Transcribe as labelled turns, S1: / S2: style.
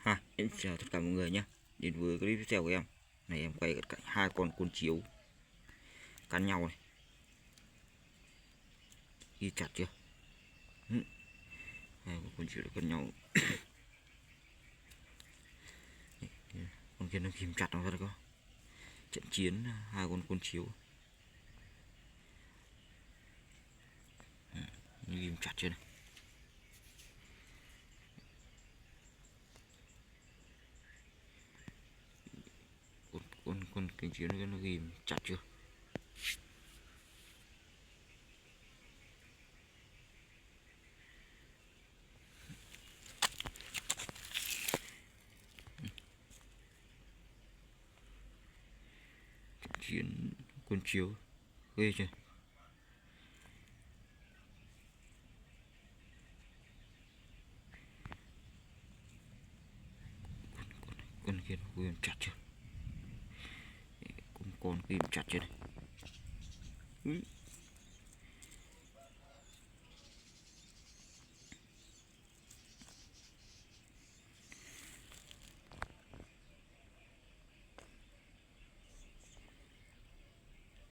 S1: Em chào tất cả mọi người nhé. Đến với clip tiếp theo của em. Này em quay cận cảnh hai con côn chiếu cắn nhau này. Ghi chặt chưa? Hai con chiếu cắn nhau. Con kia nó ghim chặt nó ra có. Trận chiến hai con côn chiếu. Nó ghim chặt chưa này. Con côn chiếu nó ghim chặt chưa? Trận chiến côn chiếu ghê chưa? Con kia nó ghim chặt chưa? Con ghim chặt chưa này.